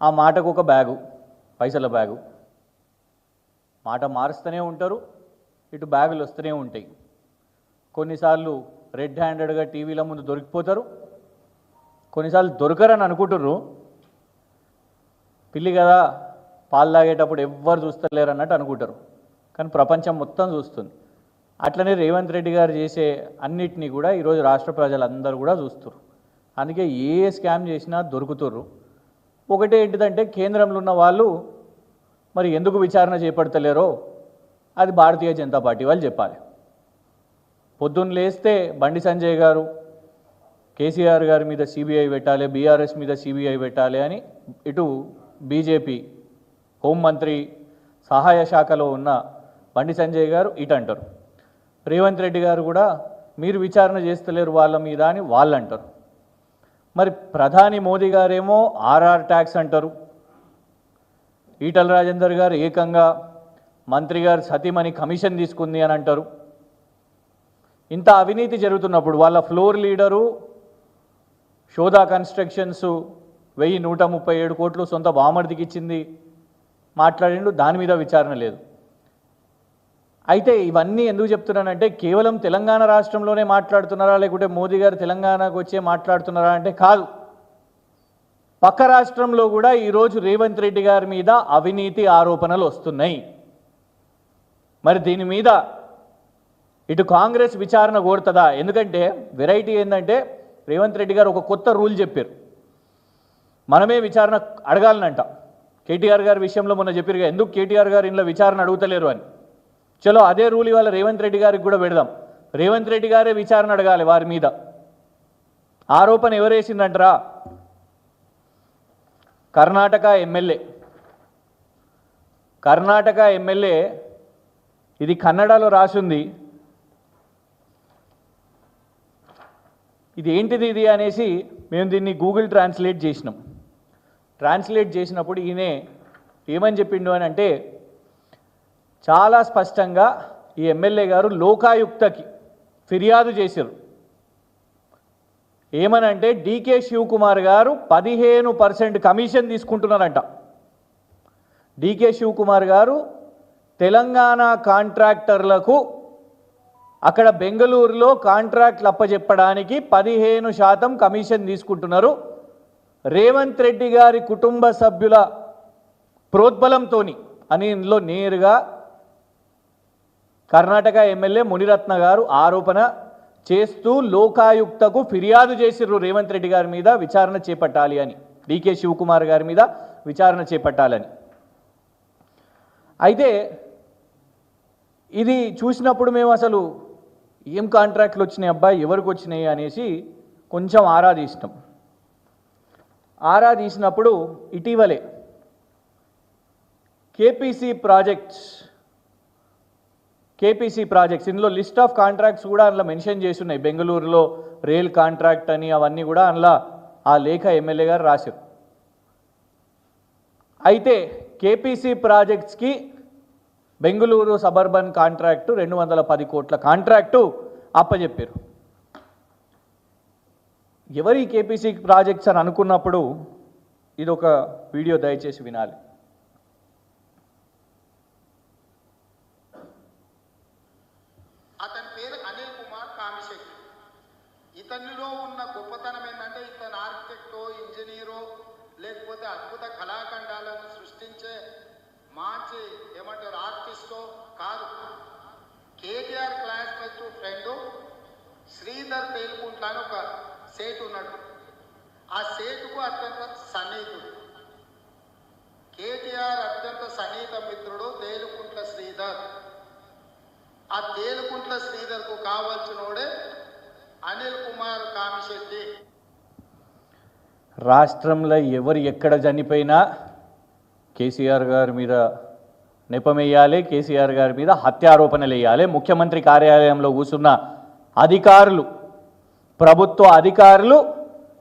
ఆ మాటకు ఒక బ్యాగు, పైసల బ్యాగు. మాట మారుస్తూనే ఉంటారు, ఇటు బ్యాగులు వస్తూనే ఉంటాయి. కొన్నిసార్లు రెడ్ హ్యాండెడ్గా టీవీల ముందు దొరికిపోతారు, కొన్నిసార్లు దొరకరని అనుకుంటుర్రు. పిల్లి కదా పాలు తాగేటప్పుడు ఎవ్వరు చూస్తలేరు అన్నట్టు అనుకుంటారు, కానీ ప్రపంచం మొత్తం చూస్తుంది. అట్లనే రేవంత్ రెడ్డి గారు చేసే అన్నిటినీ కూడా ఈరోజు రాష్ట్ర ప్రజలందరూ కూడా చూస్తున్నారు. అందుకే ఏ స్కామ్ చేసినా దొరుకుతుర్రు. ఒకటే ఏంటిదంటే కేంద్రంలో ఉన్న వాళ్ళు మరి ఎందుకు విచారణ చేపడతలేరో అది భారతీయ జనతా పార్టీ వాళ్ళు చెప్పాలి. పొద్దున్న లేస్తే బండి సంజయ్ గారు కేసీఆర్ గారి మీద సిబిఐ పెట్టాలి, బీఆర్ఎస్ మీద సిబిఐ పెట్టాలి అని ఇటు బీజేపీ హోంమంత్రి సహాయ శాఖలో ఉన్న బండి సంజయ్ గారు ఇటు అంటారు. రేవంత్ రెడ్డి గారు కూడా మీరు విచారణ చేస్తలేరు వాళ్ళ మీద అని వాళ్ళు అంటారు. మరి ప్రధాని మోదీ గారేమో ఆర్ఆర్ ట్యాక్స్ అంటారు. ఈటల రాజేందర్ గారు ఏకంగా మంత్రి గారు సతీమణి కమిషన్ తీసుకుంది అని అంటారు. ఇంత అవినీతి జరుగుతున్నప్పుడు వాళ్ళ ఫ్లోర్ లీడరు శోధా కన్స్ట్రక్షన్స్ 1137 కోట్లు సొంత బామర్దికి ఇచ్చింది మాట్లాడిండు, దాని మీద విచారణ లేదు. అయితే ఇవన్నీ ఎందుకు చెప్తున్నానంటే కేవలం తెలంగాణ రాష్ట్రంలోనే మాట్లాడుతున్నారా లేకుంటే మోదీ గారు తెలంగాణకు వచ్చే మాట్లాడుతున్నారా అంటే కాదు. పక్క రాష్ట్రంలో కూడా ఈరోజు రేవంత్ రెడ్డి గారి మీద అవినీతి ఆరోపణలు వస్తున్నాయి. మరి దీని మీద ఇటు కాంగ్రెస్ విచారణ కోరుతుందా? ఎందుకంటే వెరైటీ ఏంటంటే రేవంత్ రెడ్డి గారు ఒక కొత్త రూల్ చెప్పారు, మనమే విచారణ అడగాలనంట. కేటీఆర్ గారి విషయంలో మొన్న చెప్పారు, ఎందుకు కేటీఆర్ గారు ఇంట్లో విచారణ అడుగుతలేరు అని. చలో అదే రూల్ ఇవాళ రేవంత్ రెడ్డి గారికి కూడా పెడదాం. రేవంత్ రెడ్డి గారే విచారణ అడగాలి వారి మీద. ఆరోపణ ఎవరేసిందంటారా? కర్ణాటక ఎమ్మెల్యే ఇది కన్నడలో రాసింది. ఇది ఏంటిది ఇది అనేసి మేము దీన్ని గూగుల్ ట్రాన్స్లేట్ చేసినాం. ట్రాన్స్లేట్ చేసినప్పుడు ఈయనే ఏమని చెప్పిండు అని అంటే చాలా స్పష్టంగా ఈ ఎమ్మెల్యే గారు లోకాయుక్తకి ఫిర్యాదు చేశారు. ఏమనంటే డీకే శివకుమార్ గారు 15% కమిషన్ తీసుకుంటున్నారంట. డీకే శివకుమార్ గారు తెలంగాణ కాంట్రాక్టర్లకు అక్కడ బెంగళూరులో కాంట్రాక్ట్లు అప్పచెప్పడానికి 15% కమిషన్ తీసుకుంటున్నారు. రేవంత్ రెడ్డి గారి కుటుంబ సభ్యుల ప్రోద్బలంతో అని ఇందులో నేరుగా కర్ణాటక ఎమ్మెల్యే మునిరత్న గారు ఆరోపణ చేస్తూ లోకాయుక్తకు ఫిర్యాదు చేసిర్రు రేవంత్ రెడ్డి గారి మీద విచారణ చేపట్టాలి అని, డీకే శివకుమార్ గారి మీద విచారణ చేపట్టాలని. అయితే ఇది చూసినప్పుడు మేము అసలు ఏం కాంట్రాక్ట్లు వచ్చినాయి అబ్బాయి, ఎవరికి వచ్చినాయి అనేసి కొంచెం ఆరా తీసినాం. ఆరా తీసినప్పుడు ఇటీవలే కేపీసీ ప్రాజెక్ట్స్ ఇందులో లిస్ట్ ఆఫ్ కాంట్రాక్ట్స్ కూడా అందులో మెన్షన్ చేసి ఉన్నాయి. బెంగళూరులో రైల్ కాంట్రాక్ట్ అని అవన్నీ కూడా అందులో ఆ లేఖ ఎమ్మెల్యే గారు రాశారు. అయితే కేపీసీ ప్రాజెక్ట్స్కి బెంగళూరు సబర్బన్ కాంట్రాక్టు 210 కోట్ల కాంట్రాక్టు అప్పచెప్పారు. ఎవరి కేపీసీ ప్రాజెక్ట్స్ అని అనుకున్నప్పుడు ఇది ఒక వీడియో దయచేసి వినాలి. అతని పేరు అనిల్ కుమార్ కామిశెట్టి. ఇతనిలో ఉన్న గొప్పతనం ఏంటంటే ఇతను ఆర్కిటెక్టో ఇంజనీరో లేకపోతే అద్భుత కళాఖండాలను సృష్టించే మంచి ఏమంటారు ఆర్టిస్టో కాదు. కేటీఆర్ క్లాస్మేట్ ఫ్రెండ్ శ్రీధర్ తేలుకుంట్ల అని ఒక సేటు ఉన్నాడు. ఆ సేటుకు అత్యంత సన్నిహితుడు. కేటీఆర్ అత్యంత సన్నిహిత మిత్రుడు తేలుకుంట్ల శ్రీధర్. ఆ తేలుకుంట్ల శ్రీధర్కు కావాల్సినోడే అనిల్ కుమార్ కామిశెట్టి. రాష్ట్రంలో ఎవరు ఎక్కడ చనిపోయినా కేసీఆర్ గారి మీద నెపమేయాలి, కేసీఆర్ గారి మీద హత్యారోపణలు వేయాలి. ముఖ్యమంత్రి కార్యాలయంలో కూర్చున్న అధికారులు, ప్రభుత్వ అధికారులు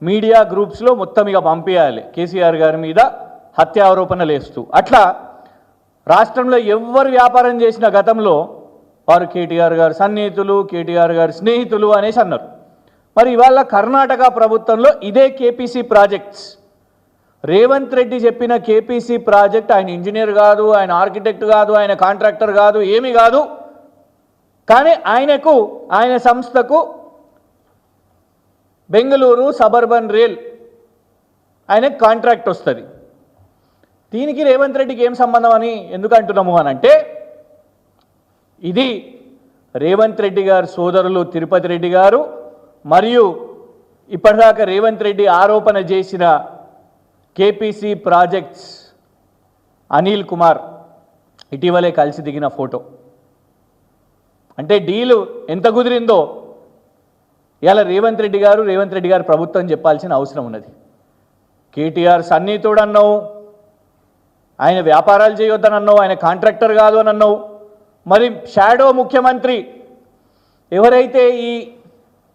మీడియా గ్రూప్స్లో మొత్తం ఇక పంపించాలి కేసీఆర్ గారి మీద హత్యారోపణలు వేస్తూ. అట్లా రాష్ట్రంలో ఎవరు వ్యాపారం చేసిన గతంలో వారు కేటీఆర్ గారు సన్నిహితులు, కేటీఆర్ గారు స్నేహితులు అనేసి అన్నారు. మరి ఇవాళ కర్ణాటక ప్రభుత్వంలో ఇదే కేపీసీ ప్రాజెక్ట్స్ రేవంత్ రెడ్డి చెప్పిన కేపీసీ ప్రాజెక్ట్ ఆయన ఇంజనీర్ కాదు, ఆయన ఆర్కిటెక్ట్ కాదు, ఆయన కాంట్రాక్టర్ కాదు, ఏమీ కాదు. కానీ ఆయన సంస్థకు బెంగళూరు సబర్బన్ రైల్ ఆయనకు కాంట్రాక్ట్ వస్తుంది. దీనికి రేవంత్ రెడ్డికి ఏం సంబంధం అని ఎందుకు అంటున్నాము అని అంటే, ఇది రేవంత్ రెడ్డి గారు సోదరులు తిరుపతి రెడ్డి గారు మరియు ఇప్పటిదాకా రేవంత్ రెడ్డి ఆరోపణ చేసిన కేపీసీ ప్రాజెక్ట్స్ అనిల్ కుమార్ ఇటీవలే కలిసి దిగిన ఫోటో. అంటే డీలు ఎంత కుదిరిందో ఇలా రేవంత్ రెడ్డి గారు ప్రభుత్వం చెప్పాల్సిన అవసరం ఉన్నది. కేటీఆర్ సన్నిహితుడు అన్నావు, ఆయన వ్యాపారాలు చేయొద్దని అన్నావు, ఆయన కాంట్రాక్టర్ కాదు అని అన్నావు. మరి షాడో ముఖ్యమంత్రి ఎవరైతే ఈ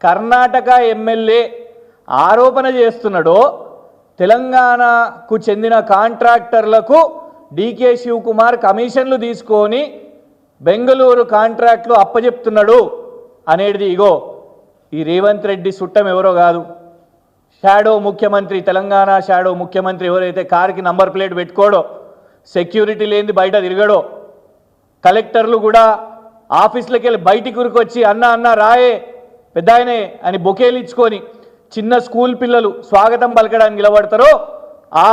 కర్ణాటక ఎమ్మెల్యే ఆరోపణ చేస్తున్నాడో తెలంగాణకు చెందిన కాంట్రాక్టర్లకు డీకే శివకుమార్ కమిషన్లు తీసుకొని బెంగళూరు కాంట్రాక్ట్లు అప్పచెప్తున్నాడు అనేది ఇగో ఈ రేవంత్ రెడ్డి సుట్టం ఎవరో కాదు, షాడో ముఖ్యమంత్రి, తెలంగాణ షాడో ముఖ్యమంత్రి ఎవరైతే కారుకి నంబర్ ప్లేట్ పెట్టుకోడో, సెక్యూరిటీ లేనిది బయట తిరగడో, కలెక్టర్లు కూడా ఆఫీసులకి వెళ్ళి బయటికి ఉరికొచ్చి అన్న రాయే పెద్ద ఆయనే అని బొకేలు ఇచ్చుకొని చిన్న స్కూల్ పిల్లలు స్వాగతం పలకడానికి నిలబడతారో ఆ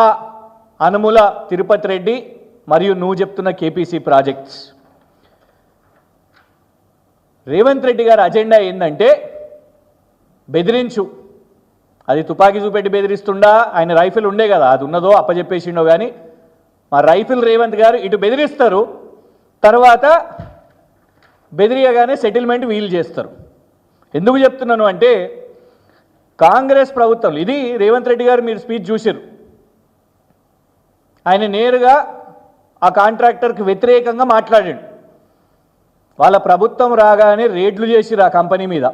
అనుముల తిరుపతి రెడ్డి మరియు నువ్వు చెప్తున్న కేపీసీ ప్రాజెక్ట్స్. రేవంత్ రెడ్డి గారి అజెండా ఏంటంటే బెదిరించు, అది తుపాకీ చూపెట్టి బెదిరిస్తుండా, ఆయన రైఫిల్ ఉండే కదా, అది ఉన్నదో అప్పచెప్పేసిండో. కానీ మా రైఫిల్ రేవంత్ గారు ఇటు బెదిరిస్తారు, తర్వాత బెదిరియగానే సెటిల్మెంట్ వీలు చేస్తారు. ఎందుకు చెప్తున్నాను అంటే కాంగ్రెస్ ప్రభుత్వం, ఇది రేవంత్ రెడ్డి గారు మీరు స్పీచ్ చూసారు, ఆయన నేరుగా ఆ కాంట్రాక్టర్కి వ్యతిరేకంగా మాట్లాడాడు. వాళ్ళ ప్రభుత్వం రాగానే రేడ్లు చేసిరు, ఆ కంపెనీ మీద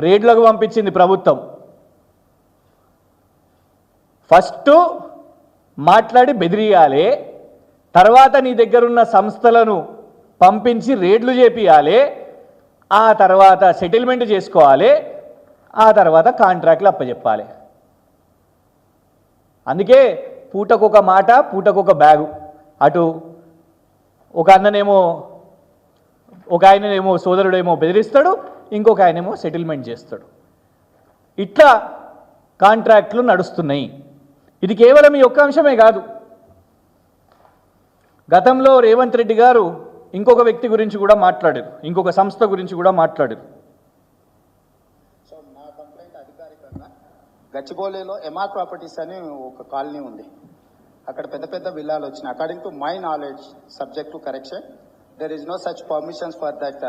రేడ్లకు పంపించింది ప్రభుత్వం. ఫస్ట్ మాట్లాడి బెదిరియాలి, తర్వాత నీ దగ్గరున్న సంస్థలను పంపించి రేడ్లు చేపియాలి, ఆ తర్వాత సెటిల్మెంట్ చేసుకోవాలి, ఆ తర్వాత కాంట్రాక్ట్లు అప్పచెప్పాలి. అందుకే పూటకొక మాట పూటకొక బ్యాగు. అటు ఒక ఆయననేమో సోదరుడేమో బెదిరిస్తాడు, ఇంకొక ఆయనేమో సెటిల్మెంట్ చేస్తాడు. ఇట్లా కాంట్రాక్ట్లు నడుస్తున్నాయి. ఇది కేవలం ఈ ఒక్క అంశమే కాదు. గతంలో రేవంత్ రెడ్డి గారు ఇంకొక వ్యక్తి గురించి కూడా మాట్లాడారు, ఇంకొక సంస్థ గురించి కూడా మాట్లాడారు. సో నా కంప్లైంట్ అధికారికంగా గచ్చిబౌలిలో ఎంఆర్ ప్రాపర్టీస్ అని ఒక కాలనీ ఉంది, అక్కడ పెద్ద పెద్ద విల్లాలు వచ్చినాయి. According to my knowledge, subject to correction, there is no such permissions for that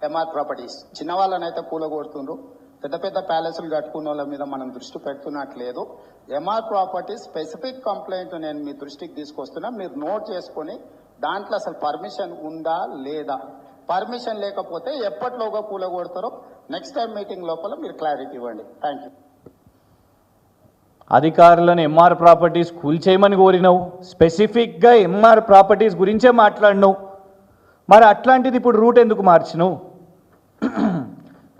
MR properties. చిన్న వాళ్ళనైతే కూలగొడుతుండ్రు, పెద్ద పెద్ద ప్యాలెస్లు కట్టుకున్న వాళ్ళ మీద మనం దృష్టి పెడుతున్నట్లేదు. ఎంఆర్ ప్రాపర్టీస్ స్పెసిఫిక్ కంప్లైంట్ నేను మీ దృష్టికి తీసుకొస్తున్నా, మీరు నోట్ చేసుకొని దాంట్లో అసలు పర్మిషన్ ఉందా లేదా, పర్మిషన్ లేకపోతే ఎప్పటిలోగా కూలగొడతారో నెక్స్ట్ టైం మీటింగ్ లోపల మీరు క్లారిటీ ఇవ్వండి. Thank you. అధికారులను ఎంఆర్ ప్రాపర్టీస్ కూల్చేయమని కోరినావు, స్పెసిఫిక్గా ఎంఆర్ ప్రాపర్టీస్ గురించే మాట్లాడినావు. మరి అట్లాంటిది ఇప్పుడు రూట్ ఎందుకు మార్చినావు?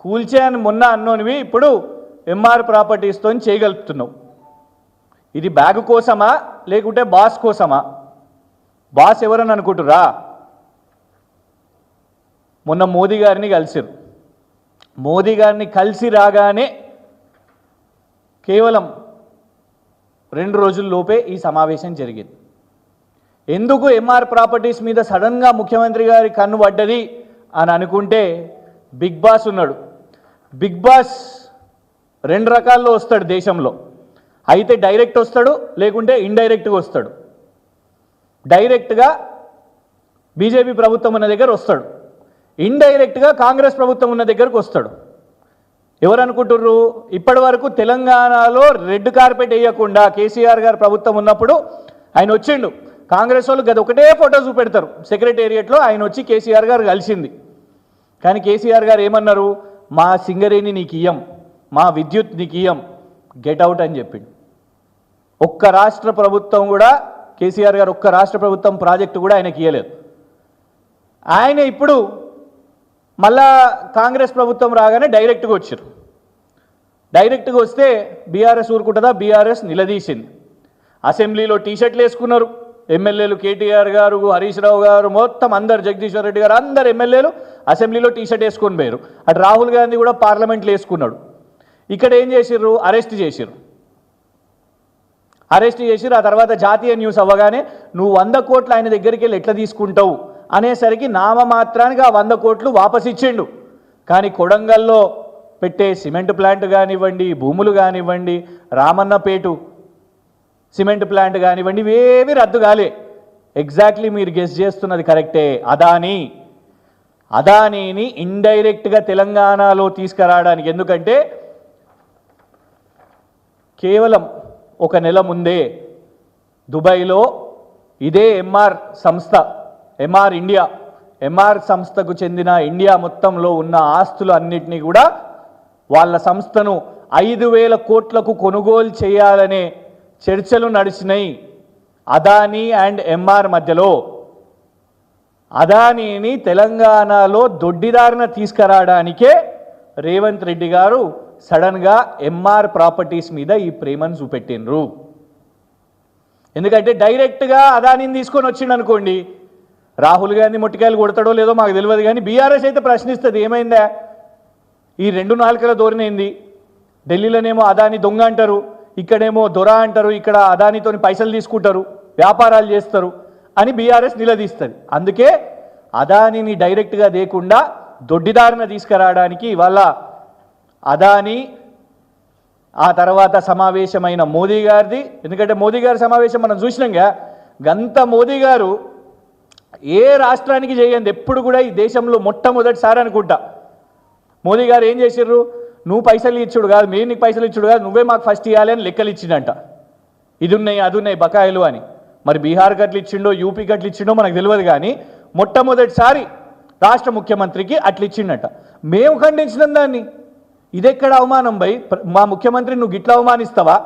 కూల్చే అని మొన్న అన్నోనివి ఇప్పుడు ఎంఆర్ ప్రాపర్టీస్తో చేయగలుగుతున్నావు. ఇది బ్యాగ్ కోసమా లేకుంటే బాస్ కోసమా? బాస్ ఎవరని అనుకుంటురా? మొన్న మోదీ గారిని కలిసిరు, మోదీ గారిని కలిసి రాగానే కేవలం 2 రోజుల్లోపే ఈ సమావేశం జరిగింది. ఎందుకు ఎంఆర్ ప్రాపర్టీస్ మీద సడన్గా ముఖ్యమంత్రి గారి కన్ను పడ్డది అని అనుకుంటే బిగ్ బాస్ ఉన్నాడు. బిగ్ బాస్ 2 రకాల్లో వస్తాడు దేశంలో, అయితే డైరెక్ట్ వస్తాడు లేకుంటే ఇండైరెక్ట్గా వస్తాడు. డైరెక్ట్గా బీజేపీ ప్రభుత్వం ఉన్న దగ్గర వస్తాడు, ఇండైరెక్ట్గా కాంగ్రెస్ ప్రభుత్వం ఉన్న దగ్గరకు వస్తాడు. ఎవరు అనుకుంటుర్రు? ఇప్పటి వరకు తెలంగాణలో రెడ్ కార్పెట్ వేయకుండా కేసీఆర్ గారు ప్రభుత్వం ఉన్నప్పుడు ఆయన వచ్చిండు, కాంగ్రెస్ వాళ్ళు గది ఒకటే ఫోటో చూపెడతారు సెక్రటేరియట్లో, ఆయన వచ్చి కేసీఆర్ గారు కలిసింది. కానీ కేసీఆర్ గారు ఏమన్నారు? మా సింగరేణి నీకు ఇయ్యం, మా విద్యుత్ నీకు ఇయ్యం, గెట్ అవుట్ అని చెప్పిండు. ఒక్క రాష్ట్ర ప్రభుత్వం కూడా, కేసీఆర్ గారు ఒక్క రాష్ట్ర ప్రభుత్వం ప్రాజెక్టు కూడా ఆయనకి ఇయ్యలేదు. ఆయన ఇప్పుడు మళ్ళా కాంగ్రెస్ ప్రభుత్వం రాగానే డైరెక్ట్గా వచ్చారు. డైరెక్ట్గా వస్తే బీఆర్ఎస్ ఊరుకుంటుందా? బీఆర్ఎస్ నిలదీసింది. అసెంబ్లీలో టీషర్ట్లు వేసుకున్నారు ఎమ్మెల్యేలు. కేటీఆర్ గారు, హరీష్ రావు గారు, మొత్తం అందరు, జగదీశ్వర్ రెడ్డి గారు, అందరు ఎమ్మెల్యేలు అసెంబ్లీలో టీషర్ట్ వేసుకొని పోయారు. అటు రాహుల్ గాంధీ కూడా పార్లమెంట్లో వేసుకున్నాడు. ఇక్కడ ఏం చేసిర్రు? అరెస్ట్ చేసిర్రు. ఆ తర్వాత జాతీయ న్యూస్ అవ్వగానే నువ్వు 100 కోట్లు ఆయన దగ్గరికి వెళ్ళి ఎట్లా తీసుకుంటావు అనేసరికి నామమాత్రానికి ఆ 100 కోట్లు వాపస్ ఇచ్చిండు. కానీ కొడంగల్లో పెట్టే సిమెంట్ ప్లాంట్ కానివ్వండి, భూములు కానివ్వండి, రామన్నపేటు సిమెంట్ ప్లాంట్ కానివ్వండి, ఇవేవి రద్దు కాలే. ఎగ్జాక్ట్లీ మీరు గెస్ చేస్తున్నది కరెక్టే. అదానీని ఇండైరెక్ట్గా తెలంగాణలో తీసుకురావడానికి, ఎందుకంటే కేవలం 1 నెల ముందే దుబాయ్లో ఇదే ఎంఆర్ సంస్థకు చెందిన ఇండియా మొత్తంలో ఉన్న ఆస్తులు అన్నిటినీ కూడా వాళ్ళ సంస్థను 5,000 కోట్లకు కొనుగోలు చేయాలనే చర్చలు నడిచినాయి అదానీ అండ్ ఎంఆర్ మధ్యలో. అదానీని తెలంగాణలో దొడ్డిదారిన తీసుకురావడానికే రేవంత్ రెడ్డి గారు సడన్గా ఎంఆర్ ప్రాపర్టీస్ మీద ఈ ప్రేమను చూపెట్టినరు. ఎందుకంటే డైరెక్ట్గా అదానీని తీసుకొని వచ్చిండు అనుకోండి, రాహుల్ గాంధీ మొట్టికాయలు కొడతాడో లేదో మాకు తెలియదు, కానీ బీఆర్ఎస్ అయితే ప్రశ్నిస్తుంది, ఏమైందా ఈ 2 నాలుకల ధోరణి? ఢిల్లీలోనేమో అదానీ దొంగ అంటారు, ఇక్కడేమో దొర అంటారు, ఇక్కడ అదానీతోని పైసలు తీసుకుంటారు, వ్యాపారాలు చేస్తారు అని బీఆర్ఎస్ నిలదీస్తుంది. అందుకే అదానీని డైరెక్ట్గా దేకుండా దొడ్డిదారిన తీసుకురావడానికి ఇవాళ అదానీ, ఆ తర్వాత సమావేశమైన మోదీ గారిది. ఎందుకంటే మోదీ గారి సమావేశం మనం చూసినాంగా, గంత మోదీ గారు ఏ రాష్ట్రానికి చేయండి, ఎప్పుడు కూడా ఈ దేశంలో మొట్టమొదటిసారి అనుకుంటా మోదీ గారు ఏం చేసిర్రు, నువ్వు పైసలు ఇచ్చుడు కాదు, మేము నీకు పైసలు ఇచ్చుడు కాదు, నువ్వే మాకు ఫస్ట్ ఇవ్వాలి అని లెక్కలు ఇచ్చిండంట. ఇది ఉన్నాయి, అది ఉన్నాయి, బకాయిలు అని. మరి బీహార్కి అట్లా ఇచ్చిండో, యూపీకి అట్లా ఇచ్చిండో మనకు తెలియదు, కానీ మొట్టమొదటిసారి రాష్ట్ర ముఖ్యమంత్రికి అట్లా ఇచ్చిండట. మేము ఖండించినాం దాన్ని. ఇదెక్కడ అవమానం భయ్? మా ముఖ్యమంత్రి నువ్వు గిట్లా అవమానిస్తావా?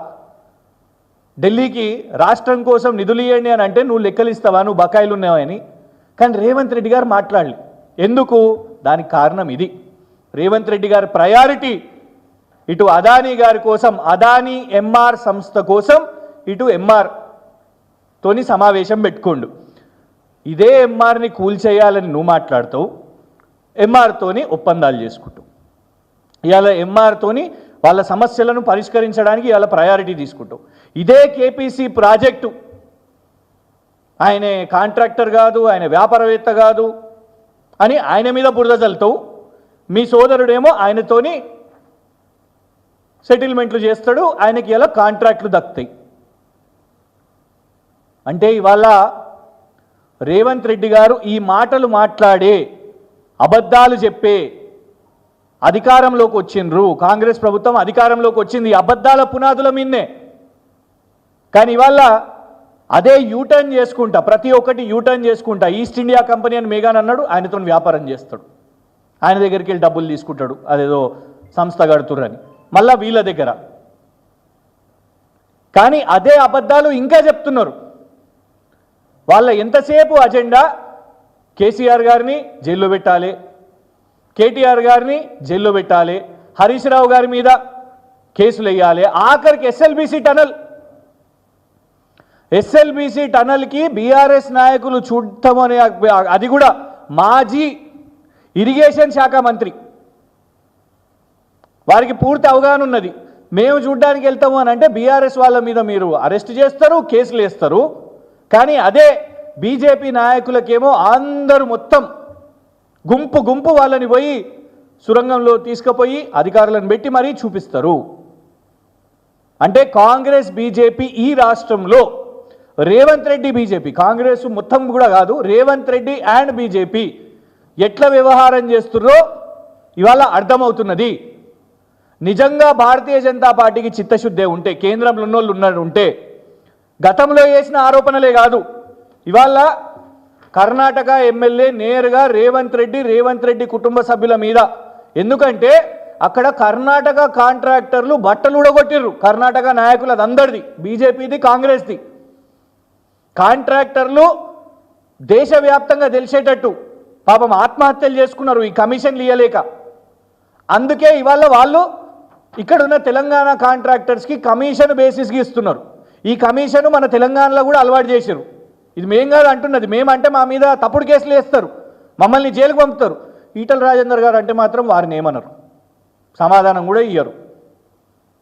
ఢిల్లీకి రాష్ట్రం కోసం నిధులు ఇవ్వండి అని అంటే నువ్వు లెక్కలు ఇస్తావా, నువ్వు బకాయిలు ఉన్నావని? కానీ రేవంత్ రెడ్డి గారు మాట్లాడలే. ఎందుకు? దానికి కారణం ఇది. రేవంత్ రెడ్డి గారి ప్రయారిటీ ఇటు అదానీ గారి కోసం, అదానీ ఎంఆర్ సంస్థ కోసం, ఇటు ఎంఆర్ తోని సమావేశం పెట్టుకోండు. ఇదే ఎంఆర్ని కూల్చేయాలని నువ్వు మాట్లాడుతావు, ఎంఆర్తోని ఒప్పందాలు చేసుకుంటావు. ఇవాళ ఎంఆర్తోని వాళ్ళ సమస్యలను పరిష్కరించడానికి ఇవాళ ప్రయారిటీ తీసుకుంటావు. ఇదే కేపీసీ ప్రాజెక్టు, ఆయన కాంట్రాక్టర్ కాదు, ఆయన వ్యాపారవేత్త కాదు అని ఆయన మీద బురద చల్లుతావు. మీ సోదరుడేమో ఆయనతోని సెటిల్మెంట్లు చేస్తాడు, ఆయనకి ఇలా కాంట్రాక్ట్లు దక్కుతాయి. అంటే ఇవాళ రేవంత్ రెడ్డి గారు ఈ మాటలు మాట్లాడే, అబద్ధాలు చెప్పే అధికారంలోకి వచ్చిండ్రు. కాంగ్రెస్ ప్రభుత్వం అధికారంలోకి వచ్చింది అబద్ధాల పునాదుల మీదనే. కానీ ఇవాళ అదే యూటర్న్ చేసుకుంటా, ప్రతి ఒక్కటి యూటర్న్ చేసుకుంటా, ఈస్ట్ ఇండియా కంపెనీ అని మేఘాన్ అన్నాడు, ఆయనతో వ్యాపారం చేస్తాడు, ఆయన దగ్గరికి వెళ్ళి డబ్బులు తీసుకుంటాడు, అదేదో సంస్థ కడుతుర్రని మళ్ళా వీళ్ళ దగ్గర. కానీ అదే అబద్ధాలు ఇంకా చెప్తున్నారు. వాళ్ళ ఎంతసేపు అజెండా కేసీఆర్ గారిని జైల్లో పెట్టాలి, కేటీఆర్ గారిని జైల్లో పెట్టాలి, హరీష్ రావు గారి మీద కేసులు వేయాలి, ఆఖరికి ఎస్ఎల్బీసీ టనల్కి బీఆర్ఎస్ నాయకులు చూడటమనే, అది కూడా మాజీ ఇరిగేషన్ శాఖ మంత్రి, వారికి పూర్తి అవగాహన ఉన్నది. మేము చూడ్డానికి వెళ్తాము అని అంటే బీఆర్ఎస్ వాళ్ళ మీద మీరు అరెస్ట్ చేస్తారు, కేసులు వేస్తారు. కానీ అదే బీజేపీ నాయకులకేమో అందరూ మొత్తం గుంపు వాళ్ళని పోయి సురంగంలో తీసుకుపోయి అధికారులను పెట్టి మరీ చూపిస్తారు. అంటే కాంగ్రెస్ బీజేపీ ఈ రాష్ట్రంలో, రేవంత్ రెడ్డి బీజేపీ, కాంగ్రెస్ మొత్తం కూడా కాదు, రేవంత్ రెడ్డి అండ్ బీజేపీ ఎట్లా వ్యవహారం చేస్తున్నారో ఇవాళ అర్థమవుతున్నది. నిజంగా భారతీయ జనతా పార్టీకి చిత్తశుద్ధే ఉంటే, కేంద్రంలో ఉన్నోళ్ళు ఉంటే, గతంలో చేసిన ఆరోపణలే కాదు, ఇవాళ కర్ణాటక ఎమ్మెల్యే నేరుగా రేవంత్ రెడ్డి కుటుంబ సభ్యుల మీద, ఎందుకంటే అక్కడ కర్ణాటక కాంట్రాక్టర్లు బట్టలు ఉడగొట్టిర్రు. కర్ణాటక నాయకులు, అది అందరిది, బీజేపీది, కాంగ్రెస్ది. కాంట్రాక్టర్లు దేశవ్యాప్తంగా తెలిసేటట్టు పాపం ఆత్మహత్యలు చేసుకున్నారు ఈ కమిషన్లు ఇవ్వలేక. అందుకే ఇవాళ వాళ్ళు ఇక్కడ ఉన్న తెలంగాణ కాంట్రాక్టర్స్కి కమిషన్ బేసిస్కి ఇస్తున్నారు. ఈ కమిషన్ మన తెలంగాణలో కూడా అలవాటు చేశారు. ఇది మేం కాదు అంటున్నది, మేమంటే మా మీద తప్పుడు కేసులు వేస్తారు, మమ్మల్ని జైలుకు పంపుతారు. ఈటల రాజేందర్ గారు అంటే మాత్రం వారిని ఏమన్నారు, సమాధానం కూడా ఇయ్యరు.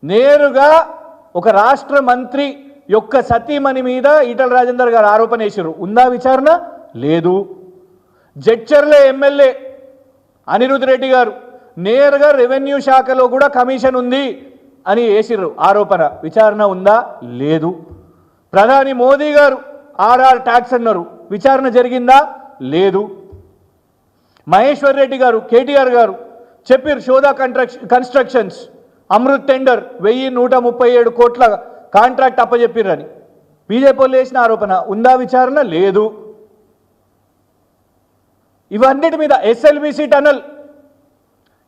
నేరుగా ఒక రాష్ట్ర మంత్రి యొక్క సతీమణి మీద ఈటల రాజేందర్ గారు ఆరోపణ వేశారు. ఉందా విచారణ? లేదు. జడ్చర్ల ఎమ్మెల్యే అనిరుద్ రెడ్డి గారు నేరుగా రెవెన్యూ శాఖలో కూడా కమిషన్ ఉంది అని వేసిర్రు ఆరోపణ. విచారణ ఉందా? లేదు. ప్రధాని మోదీ గారు ఆర్ఆర్ ట్యాక్స్ అన్నారు, విచారణ జరిగిందా? లేదు. మహేశ్వర్ రెడ్డి గారు కేటీఆర్ గారు చెప్పారు శోధా కన్స్ట్రక్షన్స్ అమృత్ టెండర్ 1137 కోట్ల కాంట్రాక్ట్ అప్పచెప్పిర్రని బీజేపీ వాళ్ళు వేసిన ఆరోపణ. ఉందా విచారణ? లేదు. ఇవన్నిటి మీద ఎస్ఎల్బీసీ టనల్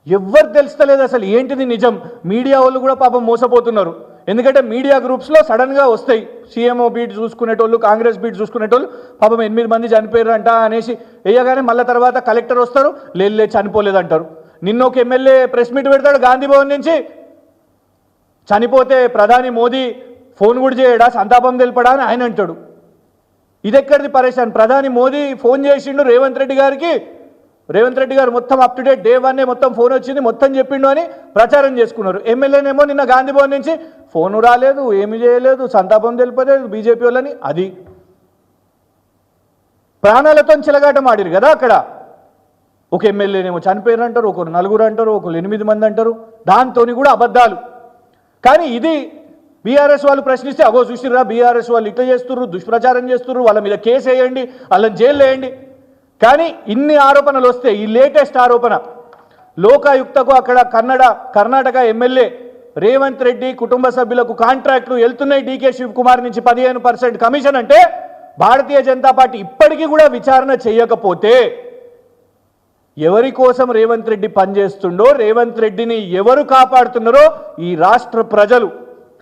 ఎవ్వరు తెలుస్తలేదు అసలు ఏంటిది నిజం. మీడియా వాళ్ళు కూడా పాపం మోసపోతున్నారు. ఎందుకంటే మీడియా గ్రూప్స్లో సడన్గా వస్తాయి సీఎంఓ బీట్ చూసుకునేటోళ్ళు, కాంగ్రెస్ బీట్ చూసుకునేటోళ్ళు, పాపం 8 మంది చనిపోయారంట అనేసి వేయగానే మళ్ళీ తర్వాత కలెక్టర్ వస్తారు, లేదు చనిపోలేదంటారు. నిన్న ఒక ఎమ్మెల్యే ప్రెస్ మీట్ పెడతాడు గాంధీ భవన్ నుంచి, చనిపోతే ప్రధాని మోదీ ఫోన్ కూడా చేయడా, సంతాపం తెలిపడా అని ఆయన అంటాడు. ఇదెక్కడిది పరేషాన్? ప్రధాని మోదీ ఫోన్ చేసిండు రేవంత్ రెడ్డి గారికి, రేవంత్ రెడ్డి గారు మొత్తం అప్ టు డేట్ డే 1 మొత్తం ఫోన్ వచ్చింది మొత్తం చెప్పిండు అని ప్రచారం చేసుకున్నారు. ఎమ్మెల్యేనేమో నిన్న గాంధీ భవన్ నుంచి ఫోను రాలేదు, ఏమి చేయలేదు, సంతాపం తెలిపలేదు బీజేపీ వాళ్ళని. అది ప్రాణాలతో చెలగాటం ఆడిరు కదా అక్కడ. ఒక ఎమ్మెల్యేనేమో చనిపోయారు అంటారు, ఒకరు 4 అంటారు, ఒకరు 8 మంది అంటారు, దాంతో కూడా అబద్ధాలు. కానీ ఇది బీఆర్ఎస్ వాళ్ళు ప్రశ్నిస్తే, అగో చూసిర్రా బీఆర్ఎస్ వాళ్ళు ఇట్లా చేస్తుర్రు, దుష్ప్రచారం చేస్తుర్రు, వాళ్ళ మీద కేసు వేయండి, వాళ్ళని జైలు వేయండి. కానీ ఇన్ని ఆరోపణలు వస్తే ఈ లేటెస్ట్ ఆరోపణ లోకాయుక్తకు అక్కడ కర్ణాటక ఎమ్మెల్యే రేవంత్ రెడ్డి కుటుంబ సభ్యులకు కాంట్రాక్టులు వెళ్తున్నాయి డీకే శివకుమార్ నుంచి 15% కమిషన్ అంటే భారతీయ జనతా పార్టీ ఇప్పటికీ కూడా విచారణ చేయకపోతే ఎవరి కోసం రేవంత్ రెడ్డి పనిచేస్తుండో, రేవంత్ రెడ్డిని ఎవరు కాపాడుతున్నారో ఈ రాష్ట్ర ప్రజలు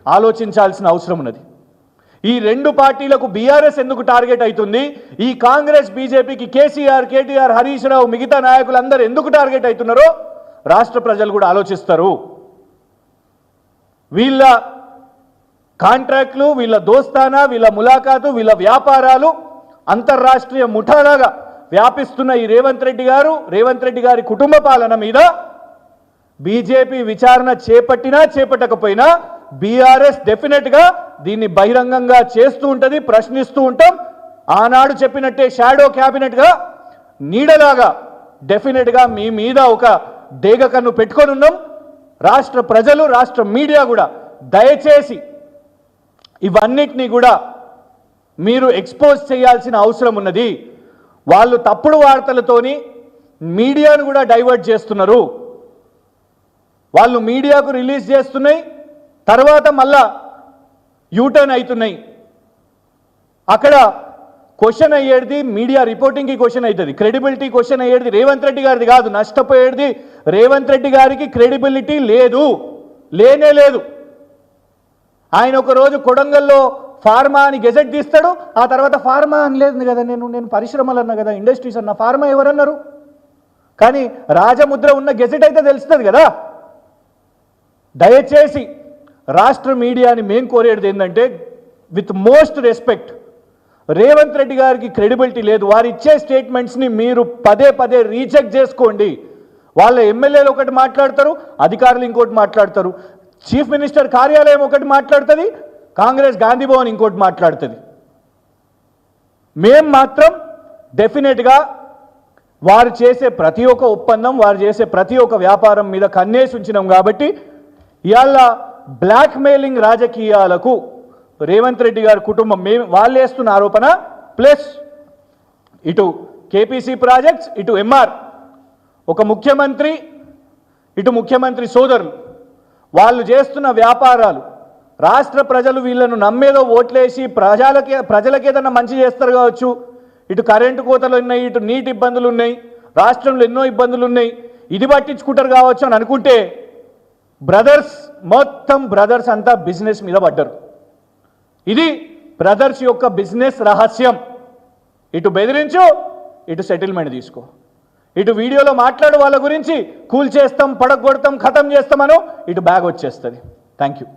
ఆలోచించాల్సిన అవసరం ఉన్నది. ఈ రెండు పార్టీలకు బీఆర్ఎస్ ఎందుకు టార్గెట్ అవుతుంది, ఈ కాంగ్రెస్ బీజేపీకి కేసీఆర్, కేటీఆర్, హరీష్ రావు మిగతా నాయకులందరూ ఎందుకు టార్గెట్ అవుతున్నారో రాష్ట్ర ప్రజలు కూడా ఆలోచిస్తారు. వీళ్ళ కాంట్రాక్ట్లు, వీళ్ళ దోస్తానా, వీళ్ళ ములాఖాతు, వీళ్ళ వ్యాపారాలు అంతర్రాష్ట్రీయ ముఠాలాగా వ్యాపిస్తున్న ఈ రేవంత్ రెడ్డి గారి కుటుంబ పాలన మీద బీజేపీ విచారణ చేపట్టినా చేపట్టకపోయినా బీఆర్ఎస్ డెఫినెట్గా దీన్ని బహిరంగంగా చేస్తూ ఉంటుంది, ప్రశ్నిస్తూ ఉంటాం. ఆనాడు చెప్పినట్టే షాడో క్యాబినెట్గా నీడలాగా డెఫినెట్గా మీ మీద ఒక డేగ కన్ను పెట్టుకొని ఉన్నాం. రాష్ట్ర ప్రజలు, రాష్ట్ర మీడియా కూడా దయచేసి ఇవన్నిటినీ కూడా మీరు ఎక్స్పోజ్ చేయాల్సిన అవసరం ఉన్నది. వాళ్ళు తప్పుడు వార్తలతోని మీడియాను కూడా డైవర్ట్ చేస్తున్నారు. వాళ్ళు మీడియాకు రిలీజ్ చేస్తున్నాయి, తర్వాత మళ్ళా యూటర్న్ అవుతున్నాయి. అక్కడ క్వశ్చన్ అయ్యేది మీడియా రిపోర్టింగ్కి క్వశ్చన్ అవుతుంది, క్రెడిబిలిటీ క్వశ్చన్ అయ్యేది రేవంత్ రెడ్డి గారిది కాదు. నష్టపోయేది రేవంత్ రెడ్డి గారికి క్రెడిబిలిటీ లేదు, లేనే లేదు. ఆయన ఒకరోజు కొడంగల్లో ఫార్మా అని గెజెట్ తీస్తాడు, ఆ తర్వాత ఫార్మా అనలేదు కదా, నేను పరిశ్రమలు అన్నా కదా, ఇండస్ట్రీస్ అన్నా, ఫార్మా ఎవరన్నారు? కానీ రాజముద్ర ఉన్న గెజెట్ అయితే తెలుస్తుంది కదా. దయచేసి రాష్ట్ర మీడియాని మేం కోరేది ఏంటంటే, with most respect, Revanth Reddy గారికి క్రెడిబిలిటీ లేదు. వారు ఇచ్చే స్టేట్మెంట్స్ని మీరు పదే రీచెక్ చేసుకోండి. వాళ్ళ ఎమ్మెల్యేలు ఒకటి మాట్లాడతారు, అధికారులు ఇంకోటి మాట్లాడతారు, చీఫ్ మినిస్టర్ కార్యాలయం ఒకటి మాట్లాడుతుంది, కాంగ్రెస్ గాంధీ భవన్ ఇంకోటి మాట్లాడుతుంది. మేం మాత్రం డెఫినెట్గా వారు చేసే ప్రతి ఒక్క ఒప్పందం, వారు చేసే ప్రతి ఒక్క వ్యాపారం మీద కన్నేసి ఉంచినాం. కాబట్టి ఇవాళ బ్లాక్ మెయిలింగ్ రాజకీయాలకు రేవంత్ రెడ్డి గారి కుటుంబం వాళ్ళు వేస్తున్న ఆరోపణ, ప్లస్ ఇటు కేపీసీ ప్రాజెక్ట్స్, ఇటు ఎంఆర్, ఒక ముఖ్యమంత్రి, ఇటు ముఖ్యమంత్రి సోదరులు వాళ్ళు చేస్తున్న వ్యాపారాలు, రాష్ట్ర ప్రజలు వీళ్ళను నమ్మేదో ఓట్లేసి ప్రజలకి ఏదన్నా మంచి చేస్తారు కావచ్చు. ఇటు కరెంటు కోతలు ఉన్నాయి, ఇటు నీటి ఇబ్బందులు ఉన్నాయి, రాష్ట్రంలో ఎన్నో ఇబ్బందులు ఉన్నాయి, ఇది పట్టించుకుంటారు కావచ్చు అని అనుకుంటే మొత్తం బ్రదర్స్ అంతా బిజినెస్ మీద పడ్డారు. ఇది బ్రదర్స్ యొక్క బిజినెస్ రహస్యం. ఇటు బెదిరించు, ఇటు సెటిల్మెంట్ తీసుకో. ఇటు వీడియోలో మాట్లాడు వాళ్ళ గురించి కూల్ చేస్తాం, పడగొడతాం, ఖతం చేస్తామనో ఇటు బ్యాగ్ వచ్చేస్తుంది. Thank you.